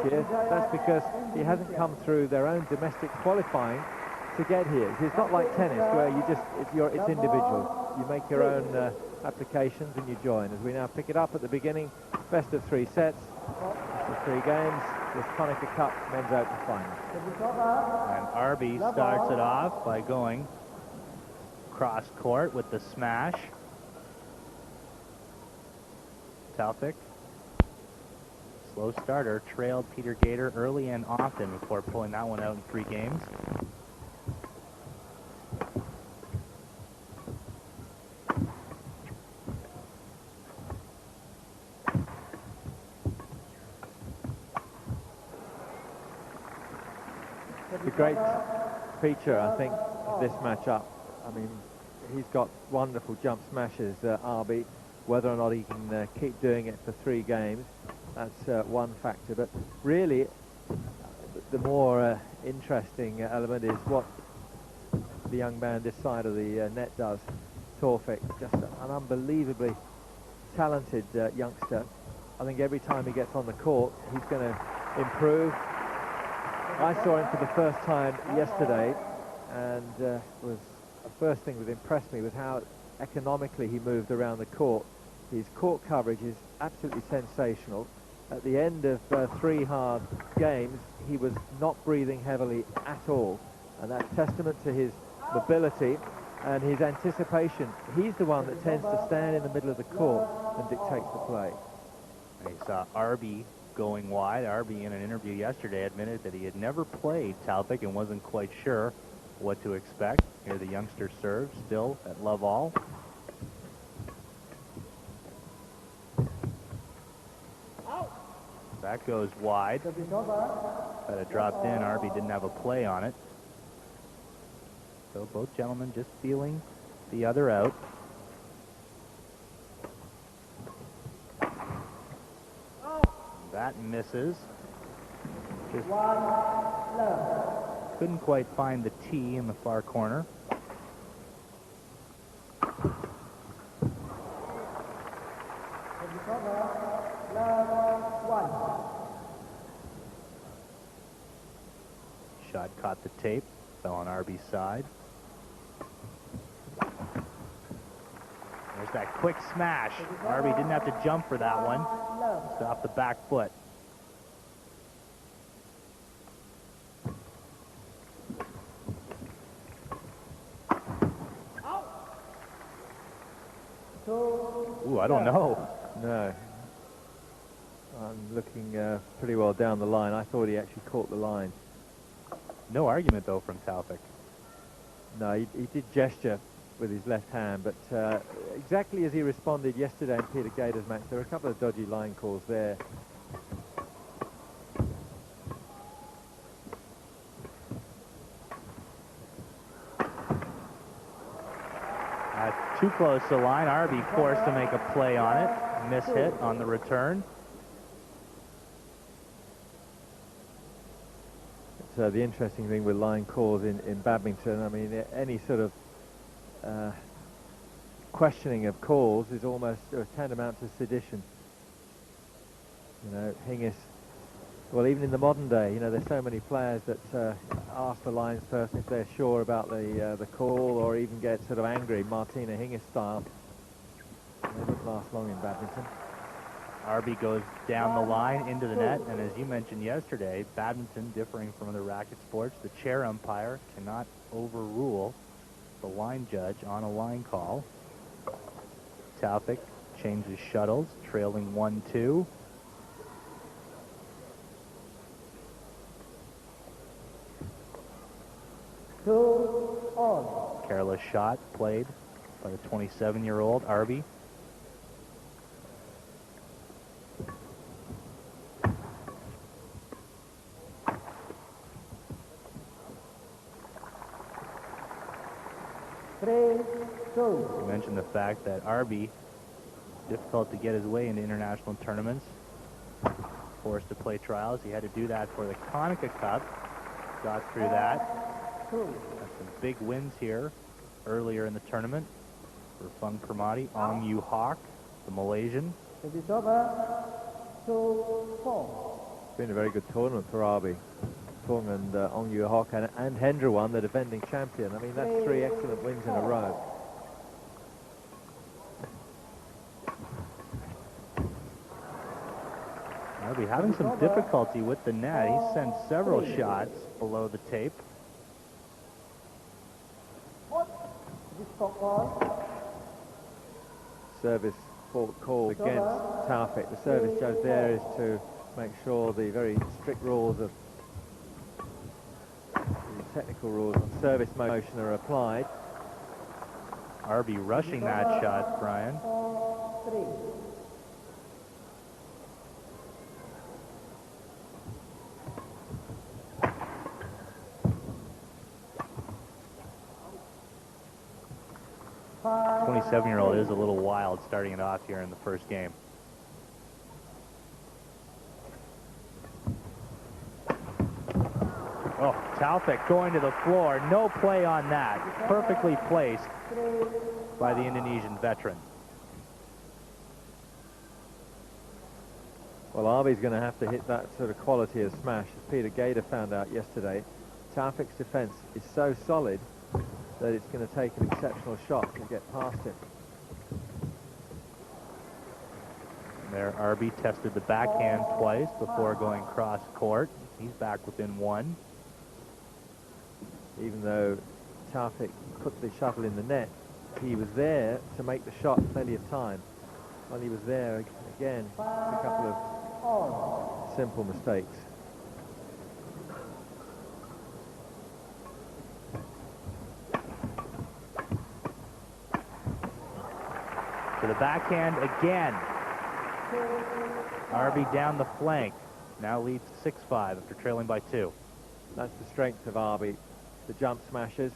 year. That's because he hasn't come through their own domestic qualifying to get here. It's not like tennis where it's individual. You make your own applications and you join. As we now pick it up at the beginning, best of 3 sets, best of 3 games, this Konica Cup Men's Open Final. And Arbi starts it off by going cross court with the smash. Taufik, slow starter, trailed Peter Gator early and often before pulling that one out in 3 games. It's a great feature, I think, of this matchup. I mean, he's got wonderful jump smashes, Arbi. Whether or not he can keep doing it for 3 games, that's one factor. But really, the more interesting element is what the young man this side of the net does. Taufik, just an unbelievably talented youngster. I think every time he gets on the court, he's going to improve. I saw him for the first time yesterday, and the first thing that impressed me was how economically he moved around the court. His court coverage is absolutely sensational. At the end of 3 hard games, he was not breathing heavily at all, and that's testament to his mobility and his anticipation. He's the one that tends to stand in the middle of the court and dictates the play. I saw Arbi going wide. Arbi, in an interview yesterday, admitted that he had never played Taufik and wasn't quite sure what to expect. Here the youngster serves, still at love all. That goes wide. Had it dropped in, Arbi didn't have a play on it. So both gentlemen just feeling the other out. That misses. Just couldn't quite find the tee in the far corner. Shot caught the tape, fell on Arbi's side. There's that quick smash. Arbi didn't have to jump for that one. Just off the back foot. Ooh, I don't know. No. I'm looking pretty well down the line. I thought he actually caught the line. No argument, though, from Taufik. No, he did gesture with his left hand, but exactly as he responded yesterday in Peter Gator's match, there were a couple of dodgy line calls there. Too close to the line. Arbi forced to make a play on it. Miss hit on the return. It's the interesting thing with line calls in badminton. I mean, any sort of questioning of calls is almost tantamount to sedition. You know, Hingis, well, even in the modern day, you know, there's so many players that ask the linesperson if they're sure about the call, or even get sort of angry, Martina Hingis style. They don't last long in badminton. Arbi goes down the line into the net, and as you mentioned yesterday, badminton, differing from other racket sports, the chair umpire cannot overrule the line judge on a line call. Taufik changes shuttles, trailing 1-2. Careless shot played by the 27-year-old Arbi. You mentioned the fact that Arbi, difficult to get his way into international tournaments, forced to play trials. He had to do that for the Konica Cup. Got through that. Had some big wins here earlier in the tournament for Fung Permati, Ong Yu Hawk, the Malaysian. been a very good tournament for Arbi. Fung and Ong Yu Hock and Hendra won, the defending champion. I mean, that's 3 excellent wins in a row. Arbi having some difficulty with the net. He sent several shots below the tape. Service fault call against Taufik. The service judge there is to make sure the very strict rules of the technical rules on service motion are applied. Arbi rushing that shot, Brian. The 27-year-old is a little wild starting it off here in the first game. Oh, Taufik going to the floor. No play on that. Perfectly placed by the Indonesian veteran. Well, Arbi's going to have to hit that sort of quality of smash, as Peter Gader found out yesterday. Taufik's defense is so solid that it's going to take an exceptional shot to get past him. There, Arbi tested the backhand twice before going cross court. He's back within 1. Even though Taufik put the shuttle in the net, he was there to make the shot plenty of time. While he was there, again, a couple of simple mistakes. To the backhand again. Arbi down the flank. Now leads 6-5 after trailing by 2. That's the strength of Arbi, the jump smashes.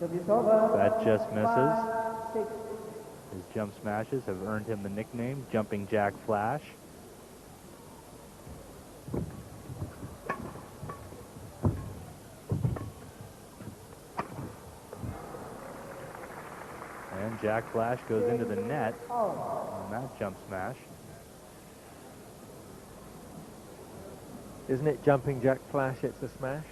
That just misses. His jump smashes have earned him the nickname Jumping Jack Flash. And Jack Flash goes into the net on that jump smash. Isn't it Jumping Jack Flash, it's a smash?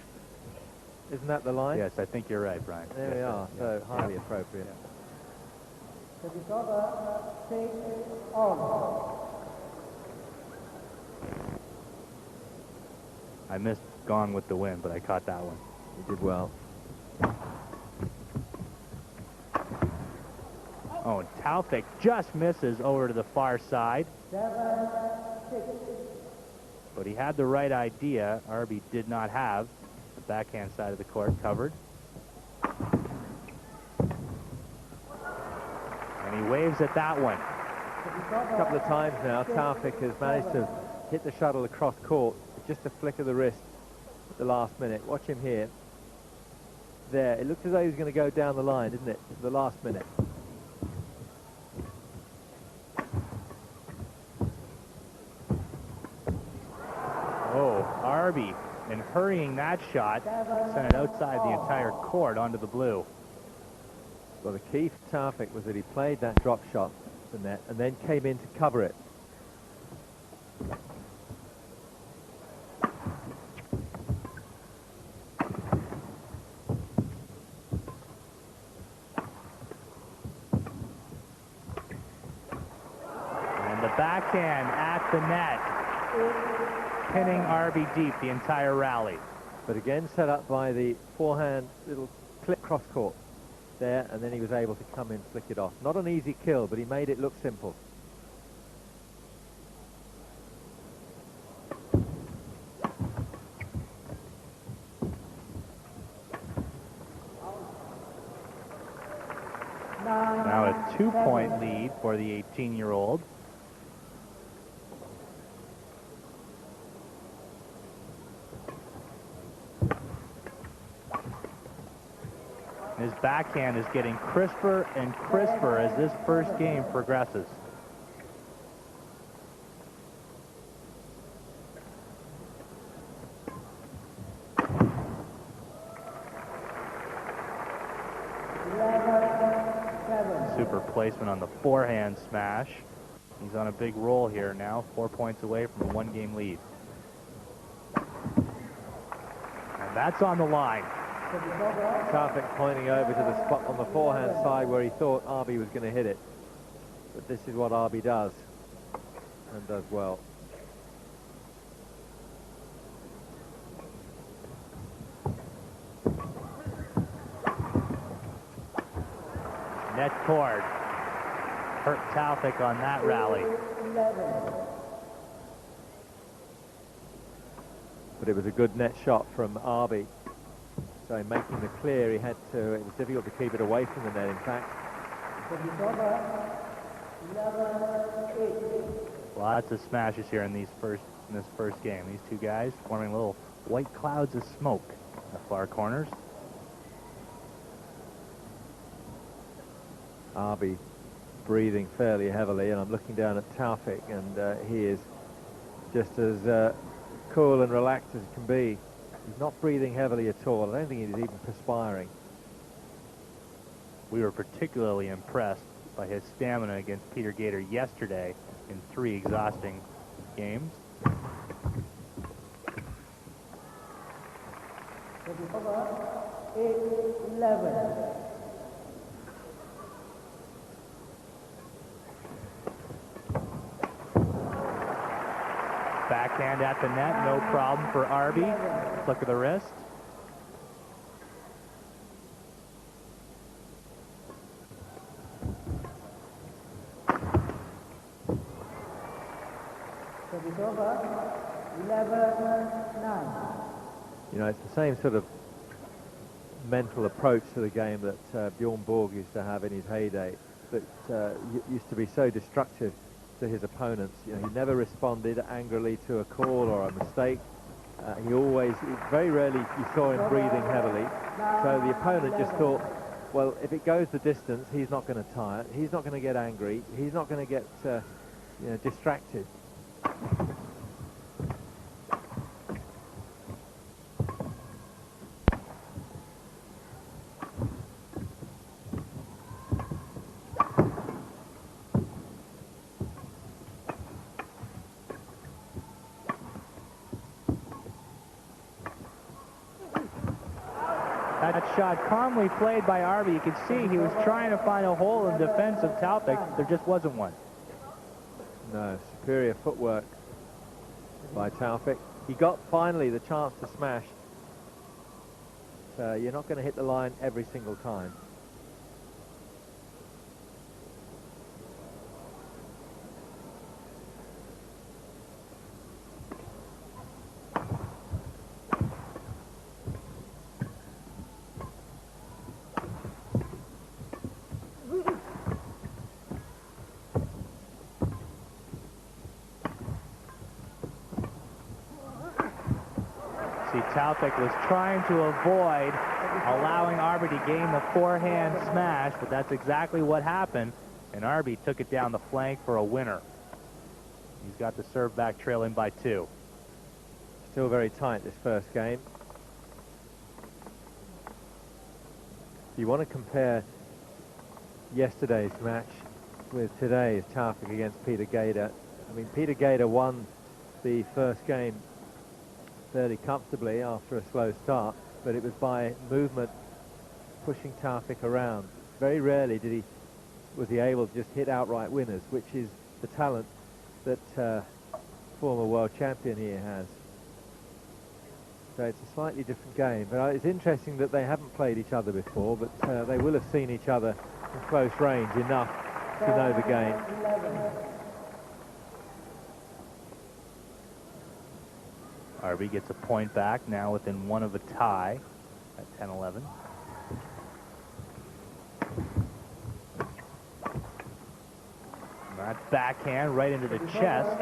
Isn't that the line? Yes, I think you're right, Brian. There we are, so highly appropriate. I missed Gone with the Wind, but I caught that one. You did well. Oh, and Taufik just misses over to the far side. But he had the right idea. Arbi did not have the backhand side of the court covered. And he waves at that one. A couple of times now, Taufik has managed to hit the shuttle across court with just a flick of the wrist at the last minute. Watch him here. There, it looked as though he was going to go down the line, didn't it? The last minute. Oh, Arbi, in hurrying that shot, sent it outside the entire court onto the blue. Well, the key for Taufik was that he played that drop shot to the net and then came in to cover it. And the backhand at the net, pinning Arbi deep the entire rally. But again set up by the forehand little clip cross court there, and then he was able to come in, flick it off. Not an easy kill, but he made it look simple. Now a 2-point lead for the 18-year-old. His backhand is getting crisper and crisper as this first game progresses. super placement on the forehand smash. He's on a big roll here now, 4 points away from a 1-game lead. And that's on the line. Taufik pointing over to the spot on the forehand side where he thought Arbi was going to hit it. But this is what Arbi does, and does well. Net cord. Hurt Taufik on that rally. But it was a good net shot from Arbi. So making the clear, he had to, it was difficult to keep it away from the net, in fact. Lots of smashes here in this first game. These two guys forming little white clouds of smoke in the far corners. Arbi breathing fairly heavily, and I'm looking down at Taufik, and he is just as cool and relaxed as can be. He's not breathing heavily at all. I don't think he's even perspiring. We were particularly impressed by his stamina against Peter Gator yesterday in 3 exhausting games. Backhand at the net, no problem for Arbi. Look at the wrist. You know, it's the same sort of mental approach to the game that Bjorn Borg used to have in his heyday, that used to be so destructive to his opponents. You know, he never responded angrily to a call or a mistake. Very rarely you saw him breathing heavily. So the opponent just thought, well, if it goes the distance, he's not going to tire. He's not going to get angry. He's not going to get distracted. That shot calmly played by Arbi. You could see he was trying to find a hole in defense of Taufik. There just wasn't one. No, superior footwork by Taufik. He got finally the chance to smash. So you're not going to hit the line every single time. Taufik was trying to avoid allowing Arbi to gain the forehand smash, but that's exactly what happened, and Arbi took it down the flank for a winner. He's got the serve back trailing by 2. Still very tight this first game. If you want to compare yesterday's match with today's Taufik against Peter Gator, I mean, Peter Gator won the first game fairly comfortably after a slow start, but it was by movement, pushing Taufik around. Very rarely was he able to just hit outright winners, which is the talent that former world champion here has. So it's a slightly different game, but it's interesting that they haven't played each other before, but they will have seen each other in close range enough to know the game. Arbi gets a point back, now within 1 of a tie at 10-11. That backhand right into the chest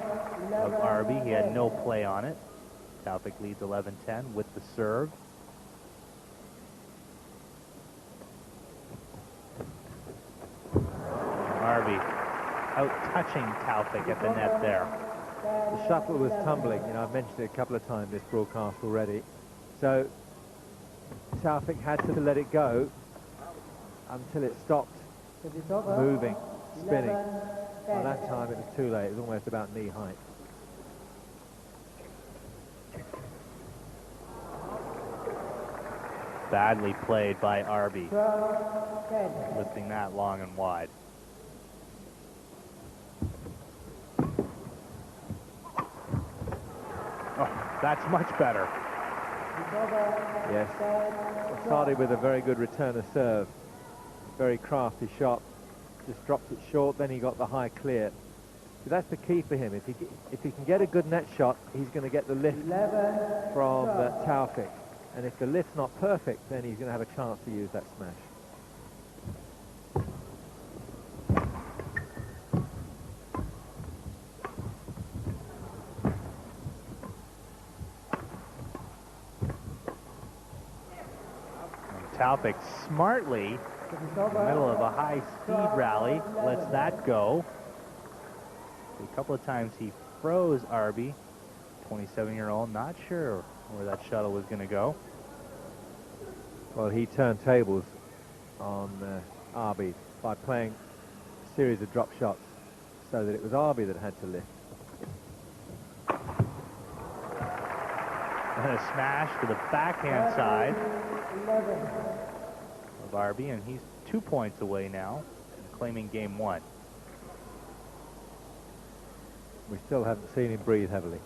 of Arbi. He had no play on it. Taufik leads 11-10 with the serve. Arbi out-touching Taufik at the net there. The shuttle was tumbling. You know, I've mentioned it a couple of times this broadcast already. So Taufik had to let it go until it stopped moving, spinning. By that time it was too late. It was almost about knee height. Badly played by Arbi, lifting that long and wide. Oh, that's much better. Yes, it started with a very good return of serve. Very crafty shot. Just dropped it short, then he got the high clear. So that's the key for him. If he can get a good net shot, he's going to get the lift from Taufik. And if the lift's not perfect, then he's going to have a chance to use that smash. Taufik smartly, in the middle of a high-speed rally, lets that go. A couple of times he froze Arbi, 27-year-old, not sure where that shuttle was going to go. Well, he turned tables on Arbi by playing a series of drop shots so that it was Arbi that had to lift. And a smash to the backhand side of Arbi, and he's 2 points away now, claiming game 1. We still haven't seen him breathe heavily.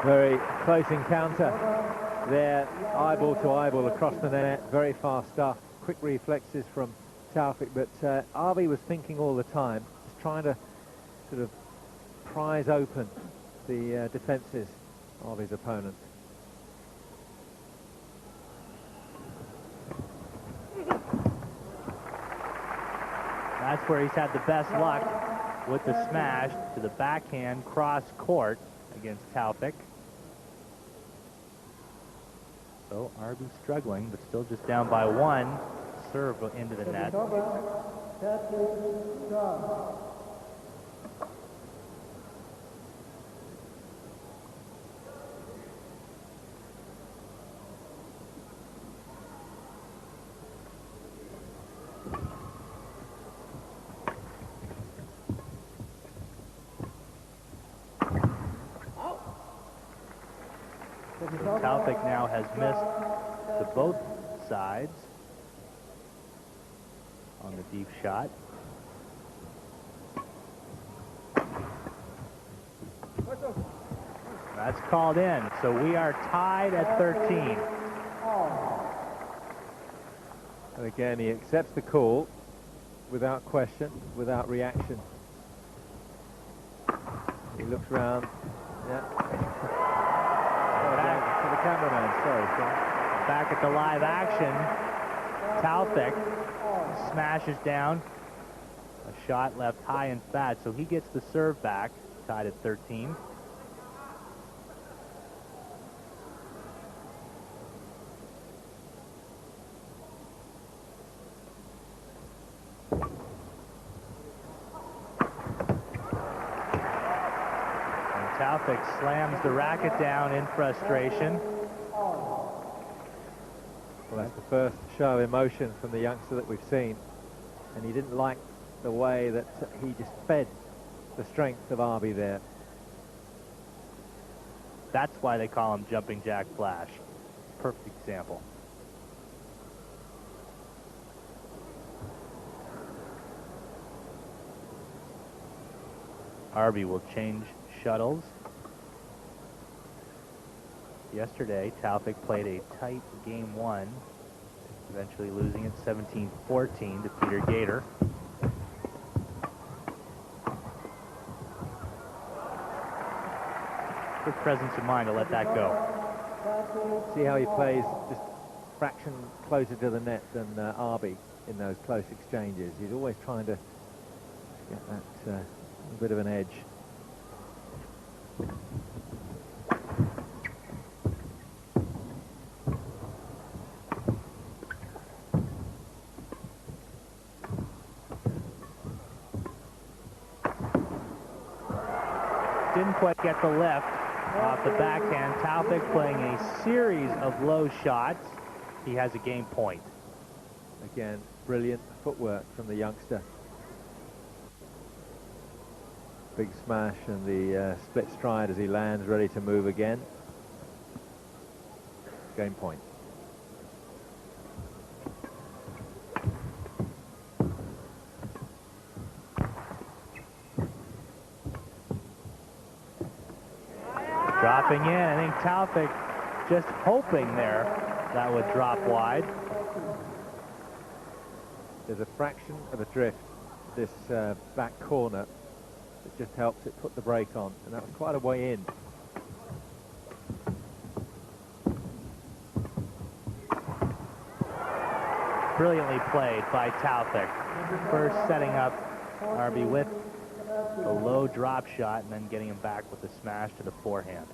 Very close encounter there, eyeball to eyeball across the net. Very fast stuff, quick reflexes from Taufik, but Arbi was thinking all the time, just trying to sort of prise open the defences of his opponent. That's where he's had the best luck, with the smash to the backhand cross court against Taufik. So Arbi struggling, but still just down by 1. Serve into the net. Taufik now has missed to both sides on the deep shot. That's called in, so we are tied at 13. And again, he accepts the call without question, without reaction. He looks round. Yeah. To the cameraman, sorry. Back at the live action, Taufik smashes down. A shot left high and fat, so he gets the serve back, tied at 13. Taufik slams the racket down in frustration. Well, that's the first show of emotion from the youngster that we've seen. And he didn't like the way that he just fed the strength of Arbi there. That's why they call him Jumping Jack Flash. Perfect example. Arbi will change shuttles. Yesterday, Taufik played a tight game 1, eventually losing it 17-14 to Peter Gator. Good presence of mind to let that go. See how he plays just a fraction closer to the net than Arbi in those close exchanges. He's always trying to get that bit of an edge. didn't quite get the lift off the backhand. Taufik playing a series of low shots. He has a game point. Again, brilliant footwork from the youngster. Big smash and the split stride as he lands, ready to move again. Game point. Dropping in. I think Taufik just hoping there that would drop wide. There's a fraction of a drift this back corner. It just helps it put the brake on, and that was quite a way in. Brilliantly played by Taufik. First setting up Arbi with a low drop shot and then getting him back with the smash to the forehand.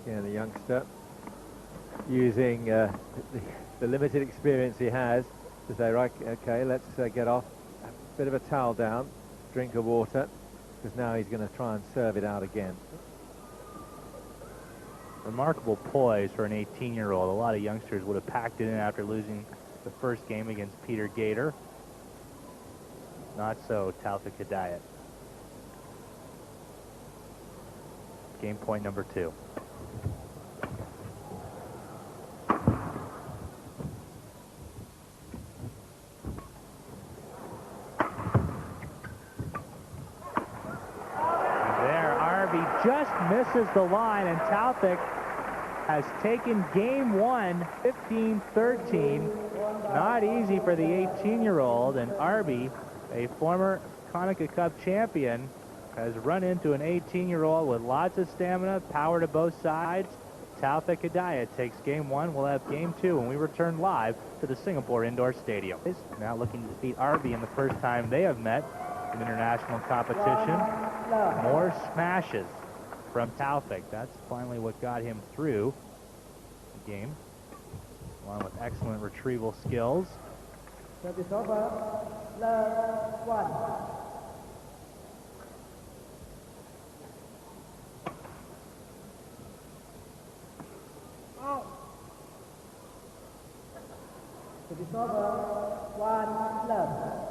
Yeah, the youngster using the limited experience he has to say, right, okay, let's get off. A bit of a towel down, drink of water, because now he's going to try and serve it out again. Remarkable poise for an 18-year-old. A lot of youngsters would have packed it in after losing the first game against Peter Gator. Not so TaufikHidayat. Game point number 2. Just misses the line, and Taufik has taken game 1, 15-13. Not easy for the 18-year-old, and Arbi, a former Konica Cup champion, has run into an 18-year-old with lots of stamina, power to both sides. TaufikHidayat takes game 1. We'll have game 2 when we return live to the Singapore Indoor Stadium. Now looking to defeat Arbi in the first time they have met in international competition. More smashes from Taufik. That's finally what got him through the game, along with excellent retrieval skills. Service over. Love 1. Service over. 1 love.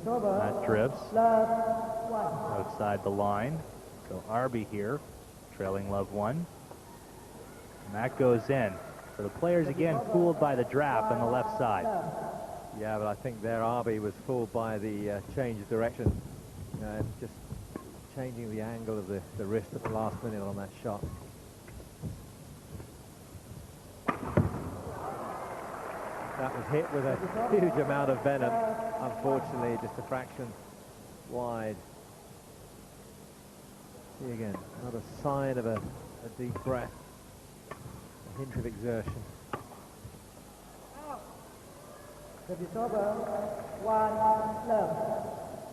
That drifts outside the line. So Arbi here, trailing love 1. And that goes in. So the players again fooled by the draft on the left side. Yeah, but I think there Arbi was fooled by the change of direction. Just changing the angle of the wrist at the last minute on that shot. That was hit with a huge amount of venom. Unfortunately, just a fraction wide. See again, another sign of a deep breath, a hint of exertion. Service over. 1 love.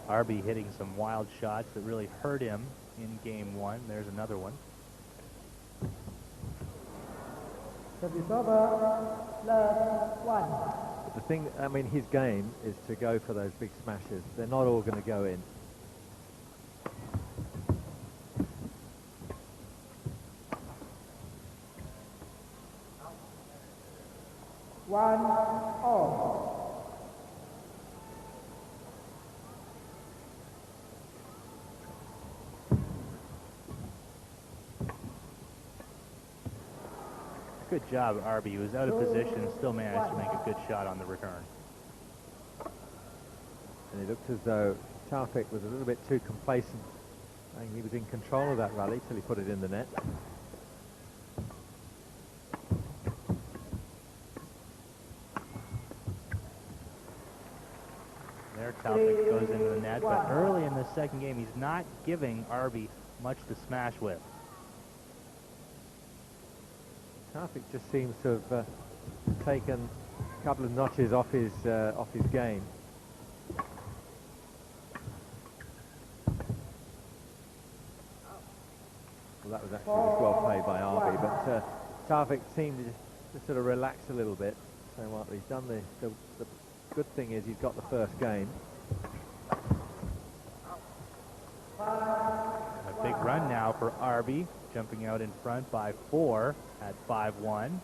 Arbi hitting some wild shots that really hurt him in game 1. There's another one. Service over. Love 1. But the thing, I mean, his game is to go for those big smashes. They're not all going to go in. One all. Good job, Arbi. He was out of position, still managed to make a good shot on the return. And it looked as though Taufik was a little bit too complacent. I think he was in control of that rally till he put it in the net. There, Taufik goes into the net, but early in the second game, he's not giving Arbi much to smash with. Taufik just seems to have taken a couple of notches off his game. Well, that was actually just well played by Arbi, but Taufik seemed to sort of relax a little bit. So what he's done, the good thing is he's got the first game. A big run now for Arbi, jumping out in front by 4 at 5-1.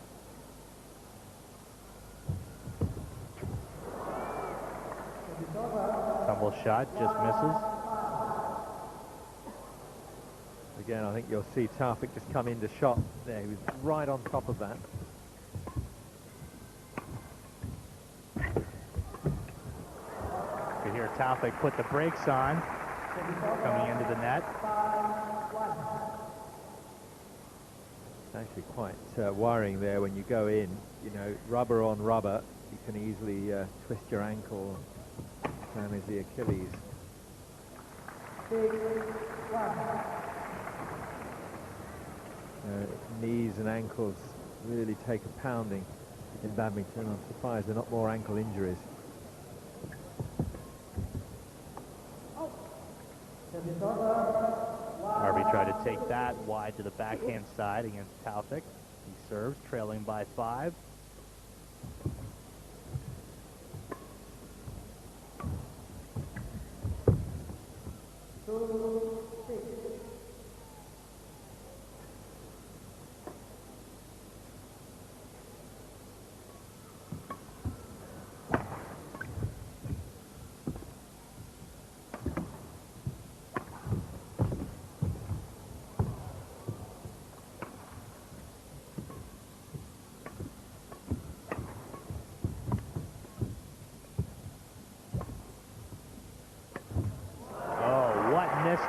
Tumble shot just misses. Again, I think you'll see Taufik just come into shot there. He was right on top of that. You hear Taufik put the brakes on, coming into the net. It's actually quite worrying there when you go in. You know, rubber on rubber, you can easily twist your ankle, damage the Achilles. Knees and ankles really take a pounding in badminton. I'm surprised there are not more ankle injuries. Arbi tried to take that wide to the backhand side against Taufik. He serves, trailing by 5.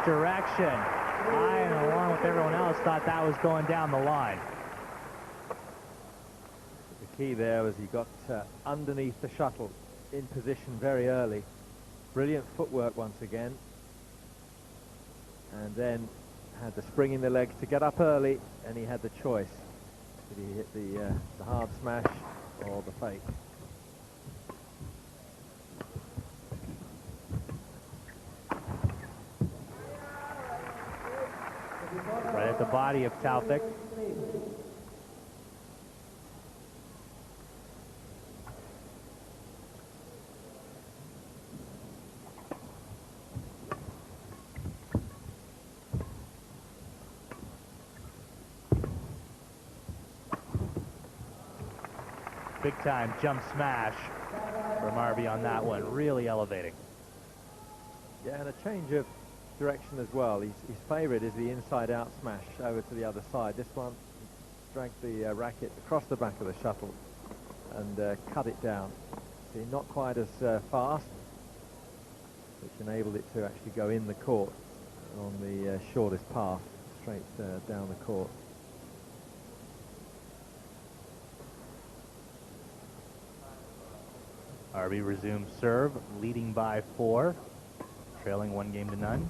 Direction. I, and along with everyone else, thought that was going down the line. The key there was he got underneath the shuttle in position very early. Brilliant footwork once again. And then had the spring in the legs to get up early, and he had the choice. Did he hit the hard smash or the fake? Right at the body of Taufik. Big time jump smash from Arbi on that one, really elevating. Yeah, and a change of direction as well. His favourite is the inside-out smash over to the other side. This one dragged the racket across the back of the shuttle and cut it down. See, not quite as fast, which enabled it to actually go in the court on the shortest path, straight down the court. Arbi resumes serve, leading by 4, trailing 1-0.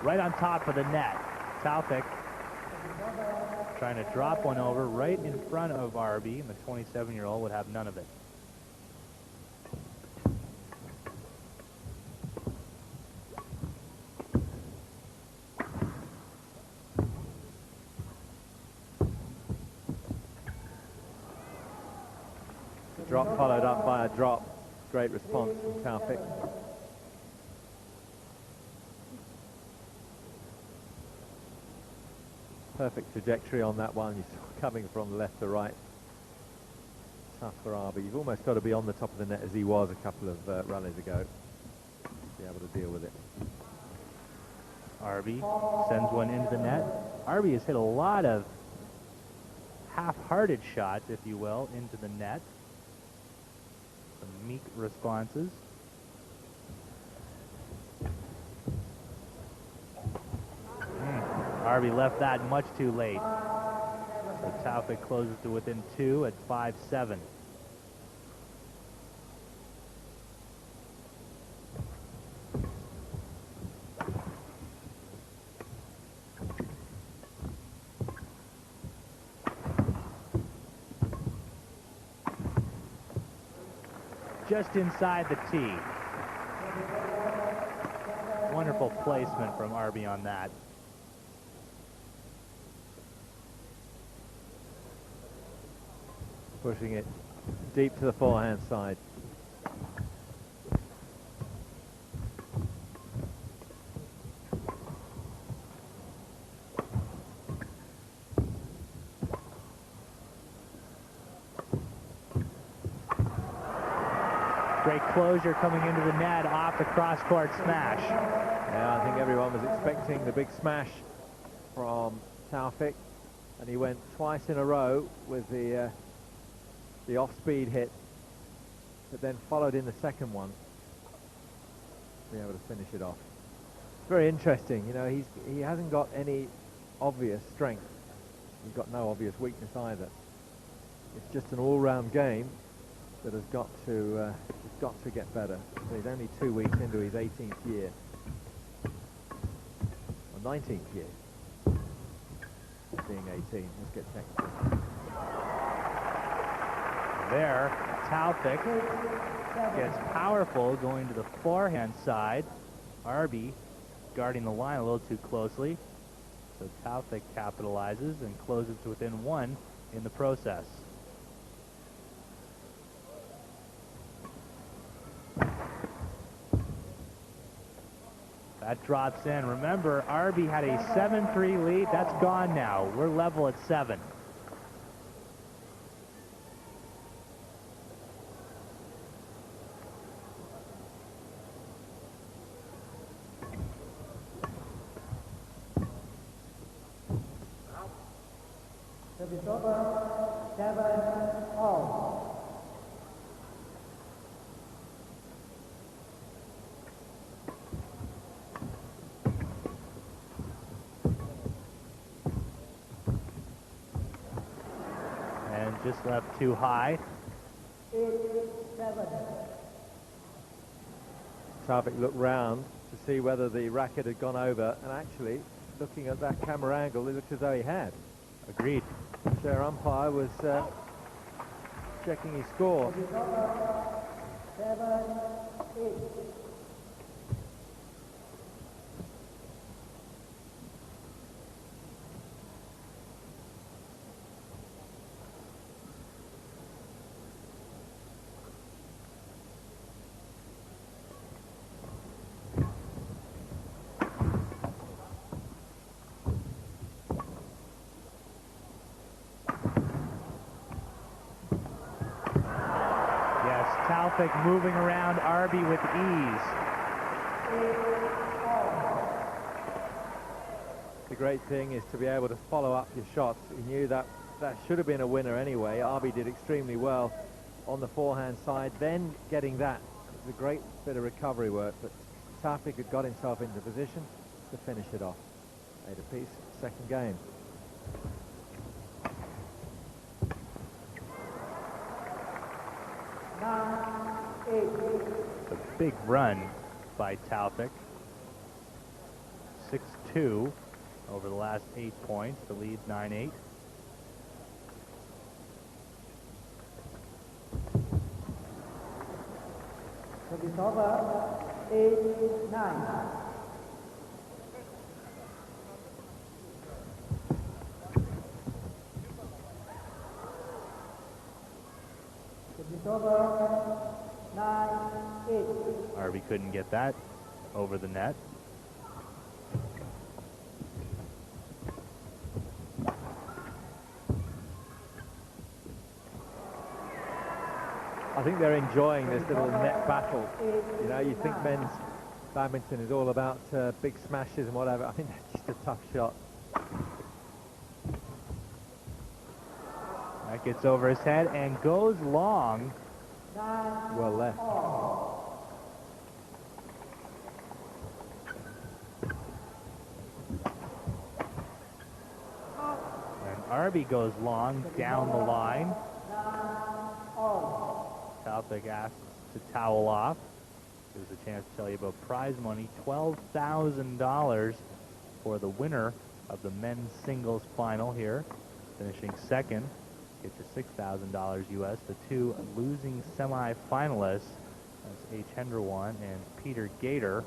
Right on top of the net. Taufik trying to drop one over right in front of Arbi, and the 27-year-old would have none of it. Drop followed up by a drop. Great response from Taufik. Perfect trajectory on that one. You saw coming from left to right. Tough for Arbi. You've almost got to be on the top of the net as he was a couple of rallies ago to be able to deal with it. Arbi sends one into the net. Arbi has hit a lot of half-hearted shots, if you will, into the net. Some meek responses. Arbi left that much too late. So Taufik closes to within 2 at 5-7. just inside the tee. Wonderful placement from Arbi on that. Pushing it deep to the forehand side. Great closure coming into the net off the cross-court smash. Yeah, I think everyone was expecting the big smash from Taufik, and he went twice in a row with the off-speed hit, but then followed in the second one to be able to finish it off. It's very interesting, you know, he hasn't got any obvious strength. He's got no obvious weakness either. It's just an all-round game that has got to get better. So he's only 2 weeks into his 18th year, or 19th year, being 18. Let's get technical. There, Taufik gets powerful going to the forehand side. Arbi guarding the line a little too closely. So Taufik capitalizes and closes to within one in the process. That drops in. Remember, Arbi had a 7-3 lead. That's gone now. We're level at 7. Service over, 7-all. Just left too high. 8-7. Taufik looked round to see whether the racket had gone over, and actually, looking at that camera angle, it looked as though he had. Agreed. Chair umpire was checking his score. 7-8. Taufik moving around Arbi with ease. The great thing is to be able to follow up your shots. He knew that should have been a winner anyway. Arbi did extremely well on the forehand side. Then getting that was a great bit of recovery work, but Taufik had got himself into position to finish it off. 8 apiece, second game. A big run by Taufik. 6-2 over the last 8 points. The lead 9-8. Service over, 8-9. Service over, 9-8. Arbi couldn't get that over the net. I think they're enjoying this little net battle. You know, you think men's badminton is all about big smashes and whatever. I think that's just a tough shot. That gets over his head and goes long. Well left. And Arbi goes long down the line. Taufik asks to towel off. There's a chance to tell you about prize money, $12,000 for the winner of the men's singles final here, finishing second Get you $6,000 US. The two losing semi-finalists, that's H. Hendrewan and Peter Gator,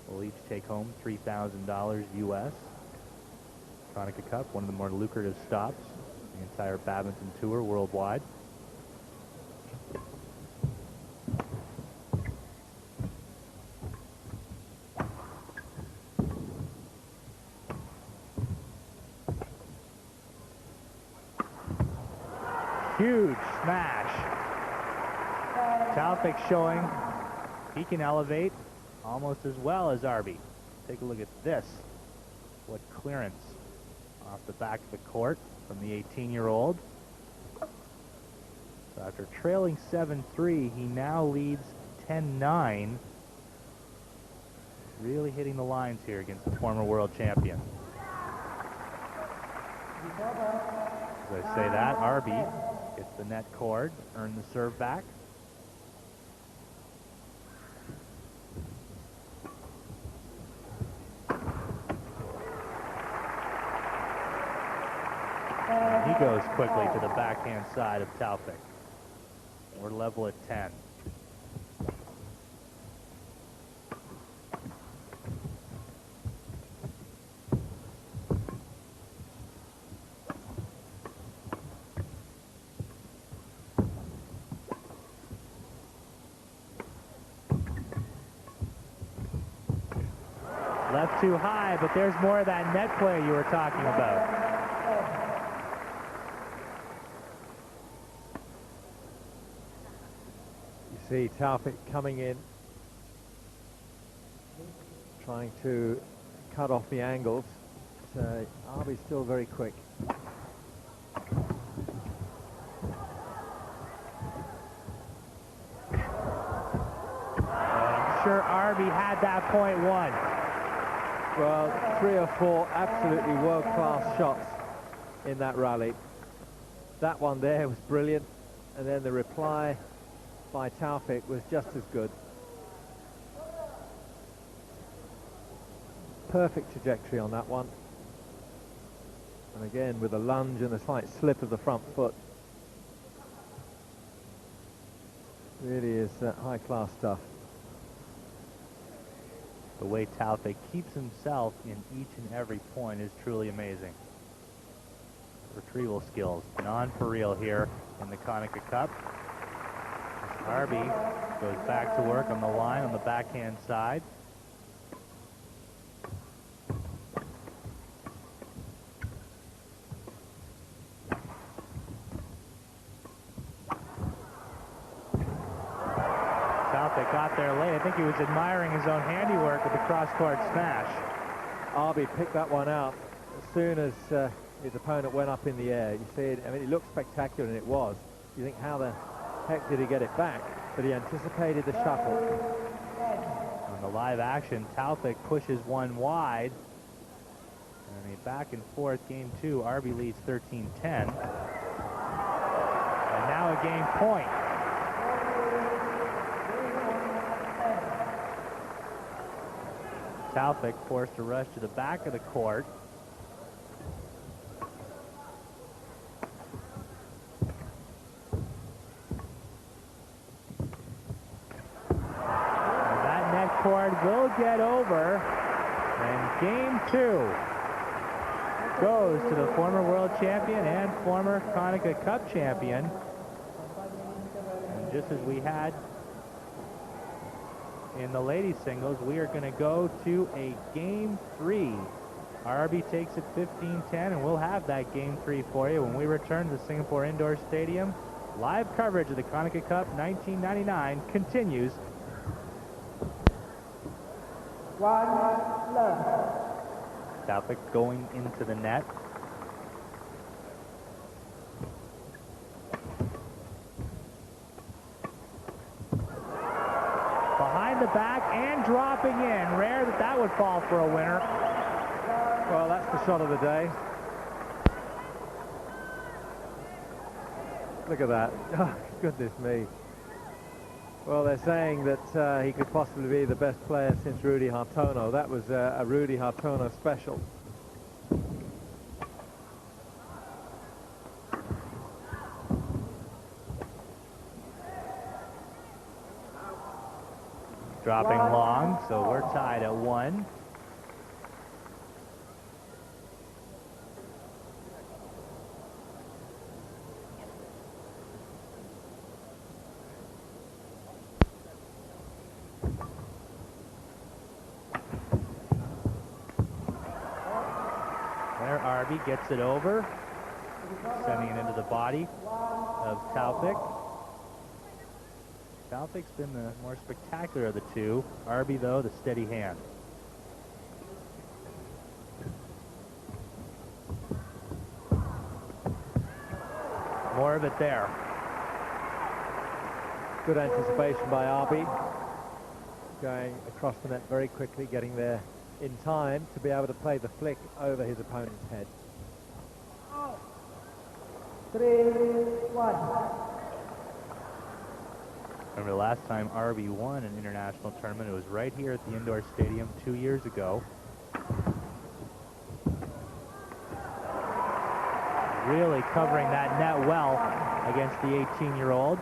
will each take home $3,000 US. Konica Cup, one of the more lucrative stops in the entire badminton tour worldwide. Huge smash. Taufik showing he can elevate almost as well as Arbi. Take a look at this. What clearance off the back of the court from the 18-year-old. So after trailing 7-3, he now leads 10-9. Really hitting the lines here against the former world champion. As I say that, Arbi gets the net cord, earn the serve back. And he goes quickly to the backhand side of Taufik. We're level at 10. Left too high, but there's more of that net play you were talking about. You see Taufik coming in, trying to cut off the angles. Arbi's still very quick. I'm sure Arbi had that point won. Well, 3 or 4 absolutely world-class shots in that rally. That one there was brilliant, and then the reply by Taufik was just as good. Perfect trajectory on that one. And again, with a lunge and a slight slip of the front foot. Really is high-class stuff. The way Taufik keeps himself in each and every point is truly amazing. Retrieval skills, for real here in the Konica Cup. Arbi goes back to work on the line on the backhand side. Taufik got there late. I think he was admiring his own handiwork with the cross-court smash. Arbi picked that one out as soon as his opponent went up in the air. You see it, I mean, it looked spectacular, and it was. You think, how the heck did he get it back? But he anticipated the shuffle. On the live action, Taufik pushes one wide. And a back and forth game 2. Arbi leads 13-10. And now a game point. Taufik forced to rush to the back of the court. And that net cord will get over. And game 2 goes to the former world champion and former Konica Cup champion. And just as we had in the ladies singles, we are going to go to a game 3. Arbi takes it 15-10, and we'll have that game 3 for you when we return to the Singapore Indoor Stadium. Live coverage of the Konica Cup 1999 continues. 1 love. Taufik going into the net. Behind the back and dropping in. Rare that that would fall for a winner. Well, that's the shot of the day. Look at that. Oh, goodness me. Well, they're saying that he could possibly be the best player since Rudy Hartono. That was a Rudy Hartono special. dropping long, so we're tied at 1. There, Arbi gets it over, sending it into the body of Taufik. Taufik's been the more spectacular of the two. Arbi, though, the steady hand. More of it there. Good anticipation by Arbi. Going across the net very quickly, getting there in time to be able to play the flick over his opponent's head. 3-1. Remember the last time Arbi won an international tournament, it was right here at the indoor stadium 2 years ago. Really covering that net well against the 18-year-old.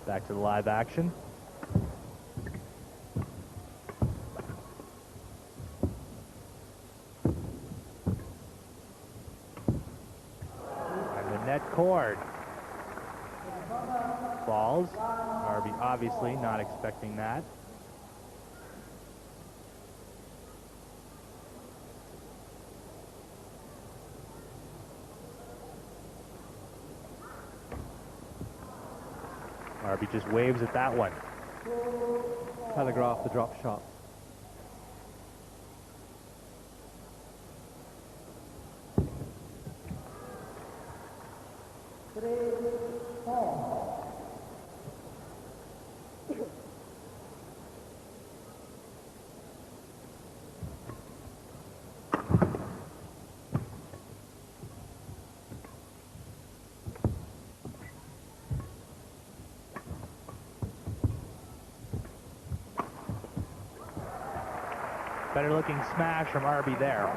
Back to the live action. And the net cord falls. Arbi obviously not expecting that. Arbi just waves at that one. Telegraph the drop shot. Better looking smash from Arbi there.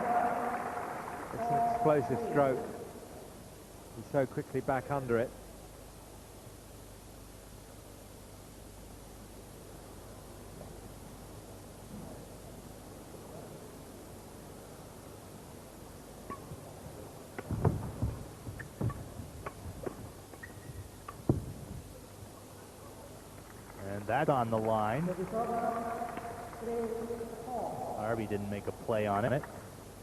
It's an explosive stroke. He's so quickly back under it. And that's on the line. Arbi didn't make a play on it.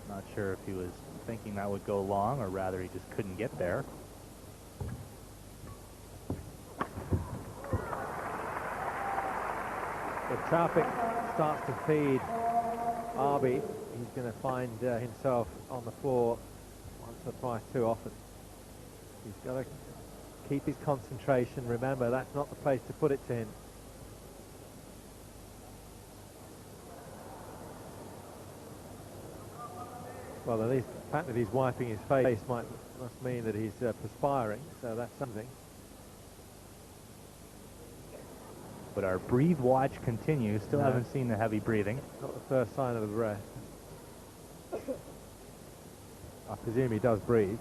Not sure if he was thinking that would go long, or rather he just couldn't get there. If Taufik starts to feed Arbi, he's going to find himself on the floor once or twice too often. He's got to keep his concentration. Remember, that's not the place to put it to him. Well, at least the fact that he's wiping his face must mean that he's perspiring, so that's something. But our breathe watch continues. Still No. haven't seen the heavy breathing. Not the first sign of a breath. I presume he does breathe.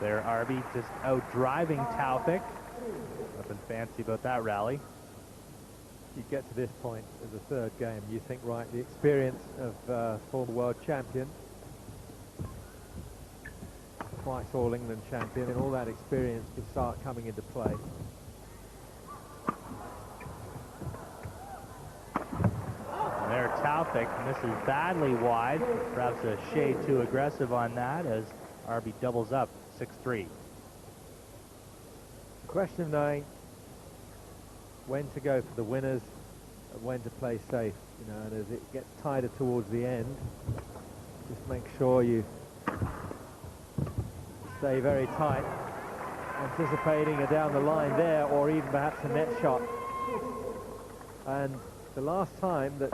There, Arbi just out driving Taufik. Nothing fancy about that rally. You get to this point of the third game, you think, right, the experience of former world champion, twice All England champion, and all that experience can start coming into play. And there, Taufik misses badly wide. Perhaps a shade too aggressive on that as Arbi doubles up 6-3. Question of knowing when to go for the winners and when to play safe, you know, and as it gets tighter towards the end, just make sure you stay very tight, anticipating a down the line there, or even perhaps a net shot. And the last time that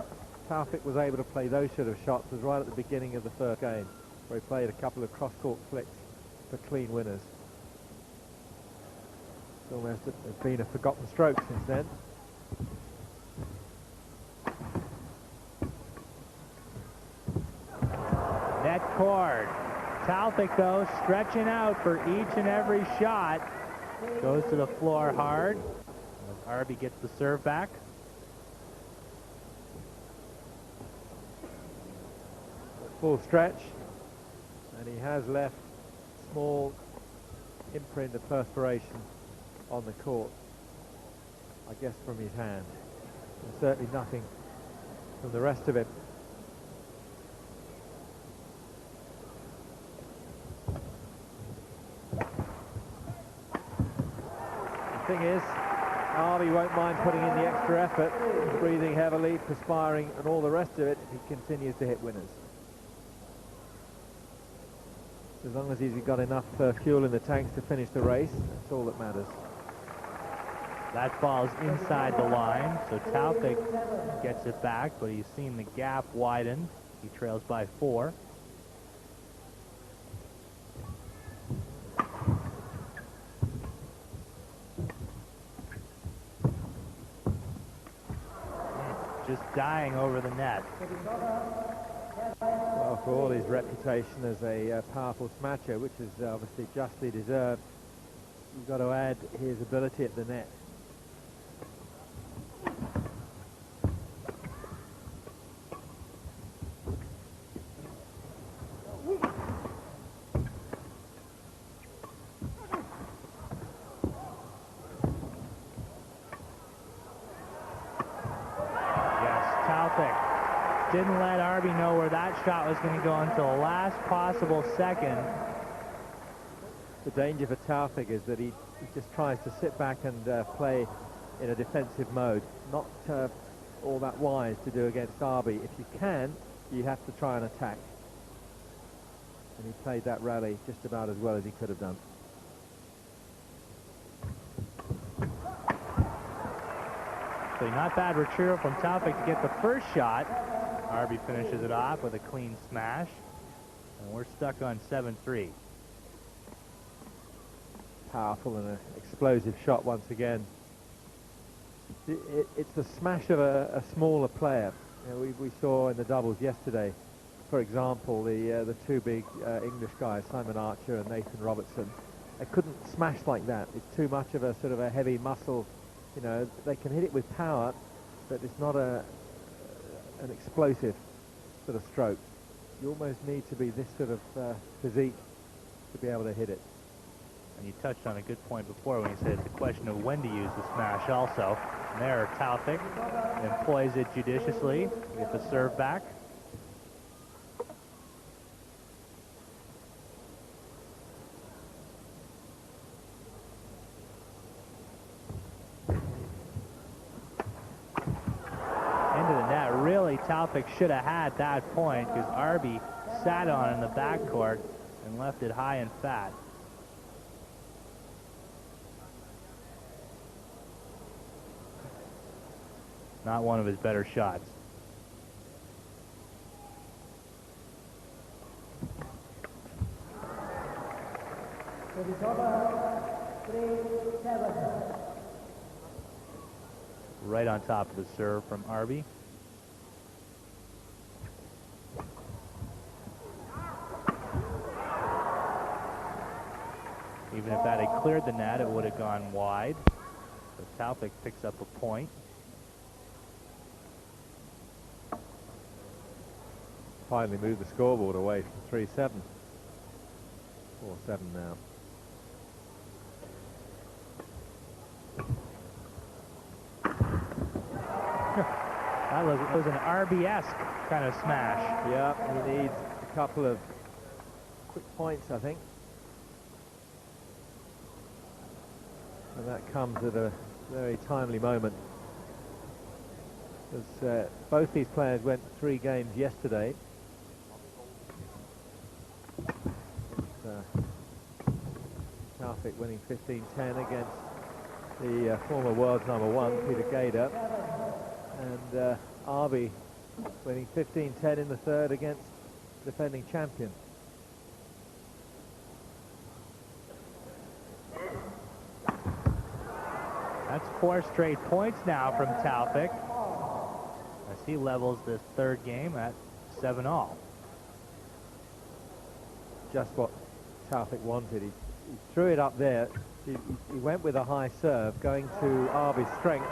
Taufik was able to play those sort of shots was right at the beginning of the first game, where he played a couple of cross-court flicks for clean winners. It's almost been a forgotten stroke since then. Net cord. Taufik, though, stretching out for each and every shot. Goes to the floor hard. As Arbi gets the serve back. Full stretch, and he has left a small imprint of perspiration on the court, I guess from his hand, and certainly nothing from the rest of it. The thing is, Arbi won't mind putting in the extra effort, breathing heavily, perspiring, and all the rest of it. He continues to hit winners. As long as he's got enough fuel in the tanks to finish the race, that's all that matters. That ball's inside the line, so Taufik gets it back, but he's seen the gap widen. He trails by 4. Just dying over the net. Well, for all his reputation as a powerful smasher, which is obviously justly deserved, you've got to add his ability at the net. Didn't let Arbi know where that shot was going to go until the last possible second. The danger for Taufik is that he just tries to sit back and play in a defensive mode. Not all that wise to do against Arbi. If you can, you have to try and attack. And he played that rally just about as well as he could have done. So not bad retrieval from Taufik to get the first shot. Arbi finishes it off with a clean smash. And we're stuck on 7-3. Powerful and an explosive shot once again. It's the smash of a smaller player. You know, we saw in the doubles yesterday, for example, the two big English guys, Simon Archer and Nathan Robertson. They couldn't smash like that. It's too much of a sort of a heavy muscle. You know, they can hit it with power, but it's not an explosive sort of stroke. You almost need to be this sort of physique to be able to hit it. And you touched on a good point before when you said it's a question of when to use the smash also. And there, Taufik employs it judiciously. Get the serve back. Really, Taufik should have had that point because Arbi sat on in the backcourt and left it high and fat. Not one of his better shots. Right on top of the serve from Arbi. Even if that had cleared the net, it would have gone wide. So Taufik picks up a point. Finally moved the scoreboard away from 3-7. 4-7 now. That was an Arbi-esque kind of smash. Yeah, he needs a couple of quick points, I think. And that comes at a very timely moment. As both these players went 3 games yesterday. Taufik winning 15-10 against the former world's #1, Peter Gader. And Arbi winning 15-10 in the third against defending champion. That's 4 straight points now from Taufik, as he levels this third game at 7-all. Just what Taufik wanted. He threw it up there. He went with a high serve, going to Arbi's strength,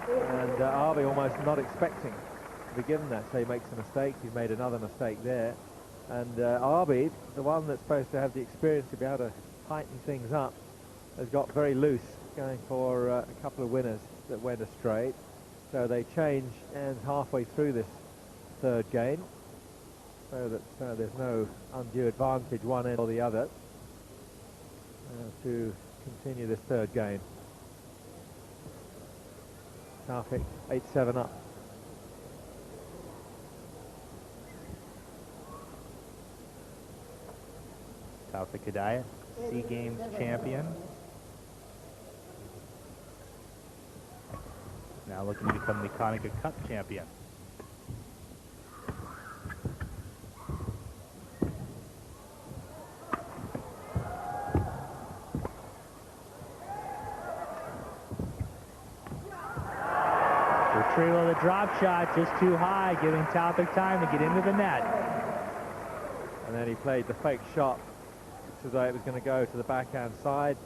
and Arbi almost not expecting to be given that, so he makes a mistake. He's made another mistake there, and Arbi, the one that's supposed to have the experience to be able to tighten things up, has got very loose, going for a couple of winners that went astray. So they change and halfway through this third game, so that there's no undue advantage one end or the other to continue this third game. Taufik 8-7 up. TaufikHidayat, SEA Games champion. Now looking to become the Konica Cup champion. Retrieval of the drop shot, just too high, giving Taufik time to get into the net. And then he played the fake shot as though it was going to go to the backhand side,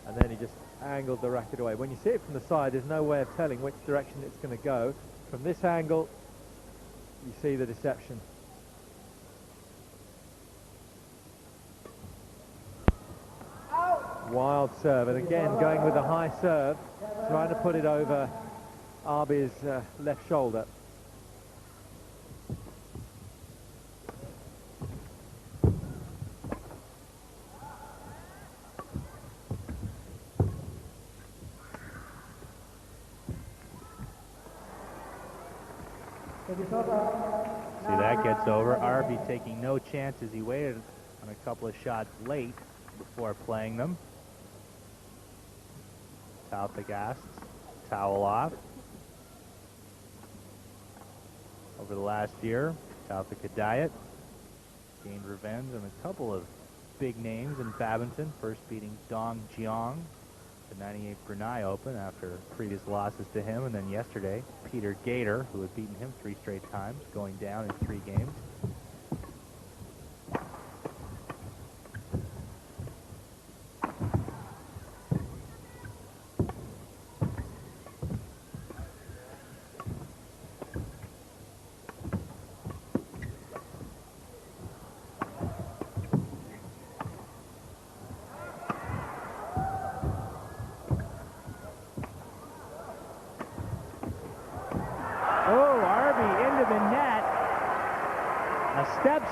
and then he just angled the racket away. When you see it from the side, there's no way of telling which direction it's going to go. From this angle, you see the deception. Wild serve, and again going with a high serve, trying to put it over Arbi's left shoulder. See, that gets over. Arbi taking no chances. He waited on a couple of shots late before playing them. Taufik asks, towel off. Over the last year, TaufikHidayat gained revenge on a couple of big names in badminton, first beating Dong Jiang, the '98 Brunei Open after previous losses to him, and then yesterday, Peter Gator, who had beaten him 3 straight times, going down in 3 games.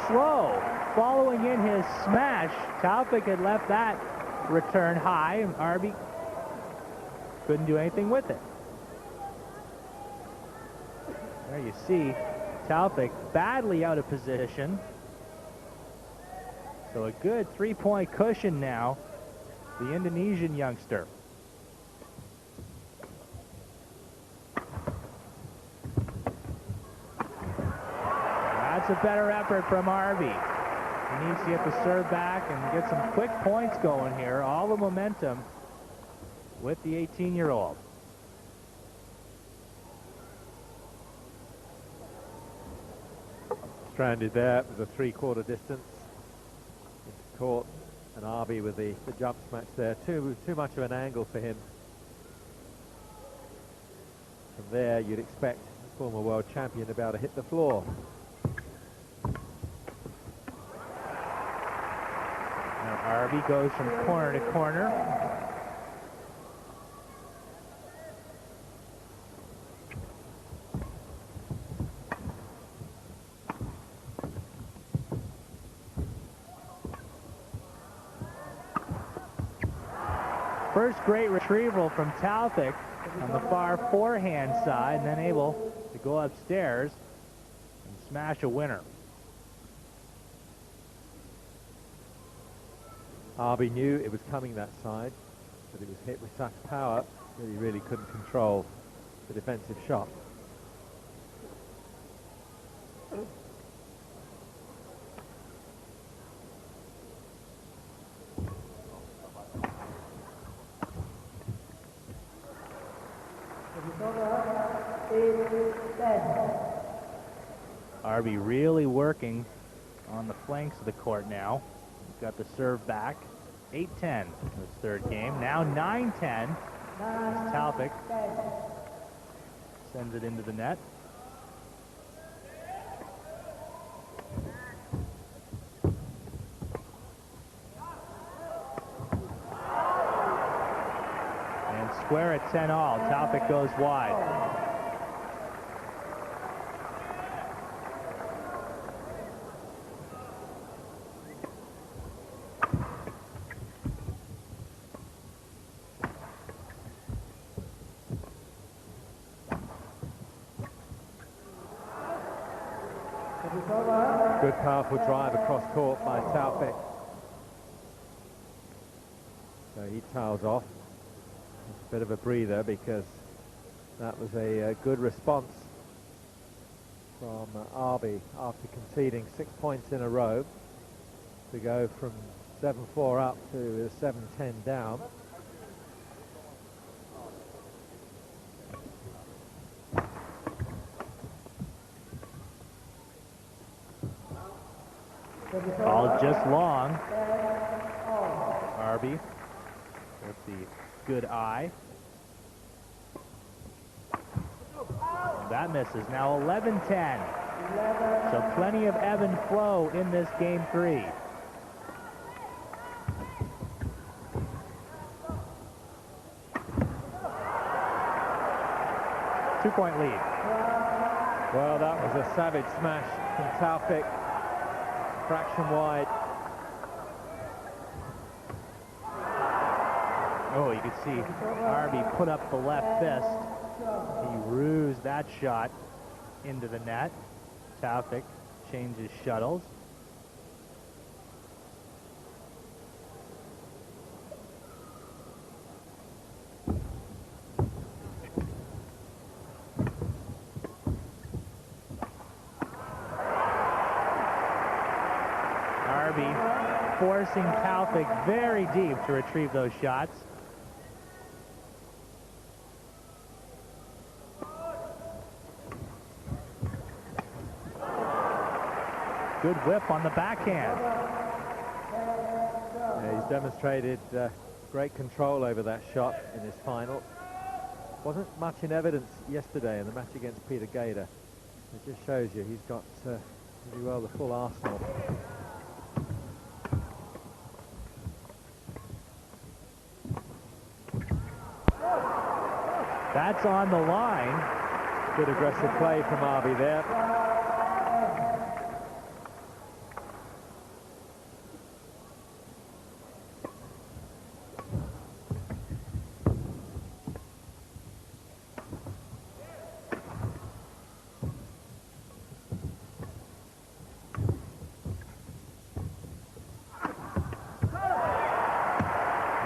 Slow, following in his smash. Taufik had left that return high, and Arbi couldn't do anything with it. There you see Taufik badly out of position. So a good 3-point cushion now, the Indonesian youngster. That's a better effort from Arbi. He needs to get the serve back and get some quick points going here. All the momentum with the 18-year-old. Stranded there. It was a 3/4 distance into court, and Arbi with the jump smash there. Too much of an angle for him. From there, you'd expect the former world champion to be able to hit the floor. Arbi goes from corner to corner. First great retrieval from Taufik on the far forehand side, and then able to go upstairs and smash a winner. Arbi knew it was coming that side, but it was hit with such power that he really couldn't control the defensive shot. Arbi really working on the flanks of the court now. He's got the serve back. 8-10 this third game. Now 9-10 as Taufik sends it into the net. And square at 10-all. Taufik goes wide. Good powerful drive across court by Taufik. So he towels off. It's a bit of a breather because that was a good response from Arbi after conceding 6 points in a row to go from 7-4 up to 7-10 down. Ball just long. Arbi with the good eye. And that misses. Now 11-10. So plenty of ebb and flow in this game 3. Two-point lead. Well, that was a savage smash from Taufik. Fraction wide. Oh, you can see Arbi put up the left fist. He rused that shot into the net. Taufik changes shuttles. Forcing Taufik very deep to retrieve those shots. Good whip on the backhand. Yeah, he's demonstrated great control over that shot in this final. Wasn't much in evidence yesterday in the match against Peter Gader. It just shows you he's got pretty well the full arsenal. That's on the line. Good aggressive play from Arbi there.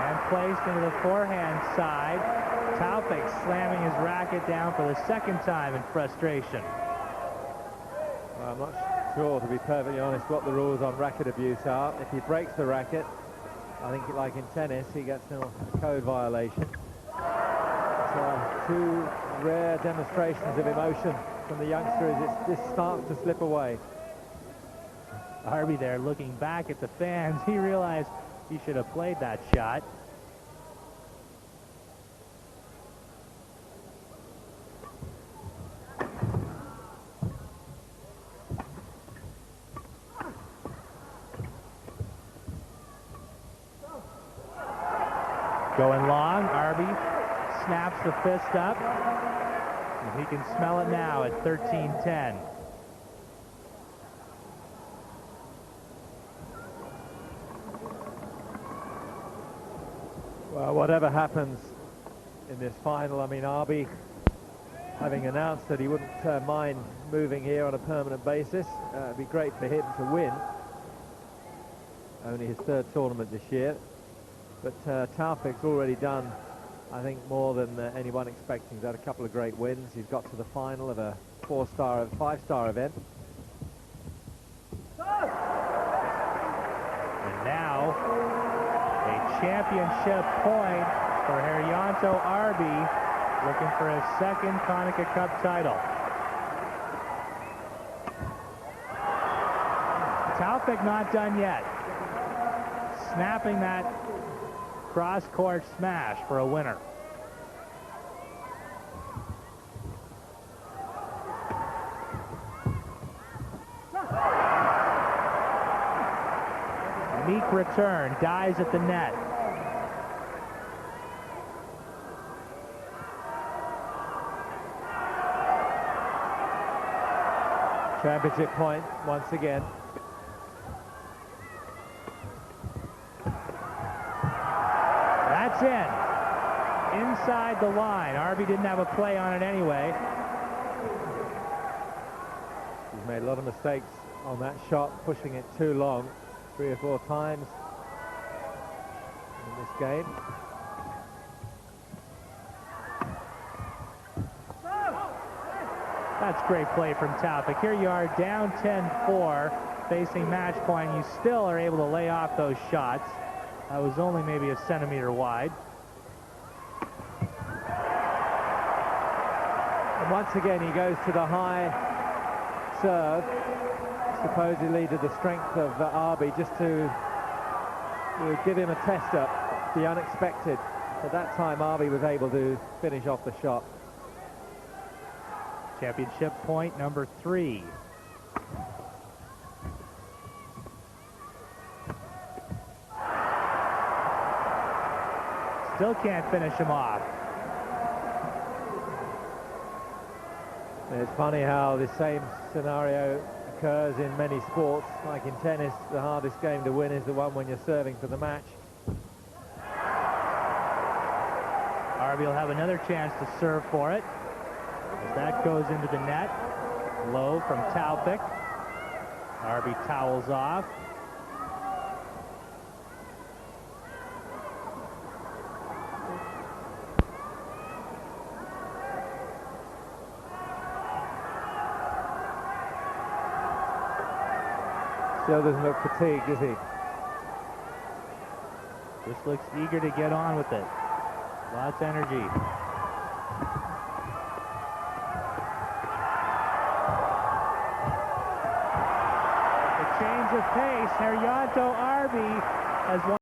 And placed into the forehand side. Taufik slamming his racket down for the second time in frustration. Well, I'm not sure, to be perfectly honest, what the rules on racket abuse are. If he breaks the racket, I think like in tennis, he gets a code violation. So, two rare demonstrations of emotion from the youngster as this starts to slip away. Arbi there looking back at the fans. He realized he should have played that shot. Going long, Arbi snaps the fist up, and he can smell it now at 13-10. Well, whatever happens in this final, I mean, Arbi, having announced that he wouldn't mind moving here on a permanent basis, it'd be great for him to win. Only his third tournament this year. But Taufik's already done, I think, more than anyone expecting. He's had a couple of great wins. He's got to the final of a five-star event. Now, a championship point for HeryantoArbi, looking for his second Konica Cup title. Taufik not done yet. Snapping that cross-court smash for a winner. Meek return, dies at the net. Championship point once again. That's in. Inside the line. Arbi didn't have a play on it anyway. He's made a lot of mistakes on that shot, pushing it too long 3 or 4 times in this game. That's great play from Taufik. Here you are down 10-4, facing match point. You still are able to lay off those shots. That was only maybe a centimeter wide. And once again, he goes to the high serve, supposedly to the strength of Arbi, just to give him a tester, the unexpected. At that time, Arbi was able to finish off the shot. Championship point number 3. Still can't finish him off. It's funny how the same scenario occurs in many sports. Like in tennis, the hardest game to win is the one when you're serving for the match. Arbi will have another chance to serve for it, as that goes into the net. Low from Taufik. Arbi towels off. Still doesn't look fatigued, does he? Just looks eager to get on with it. Lots of energy. The change of pace. HeryantoArbi has won.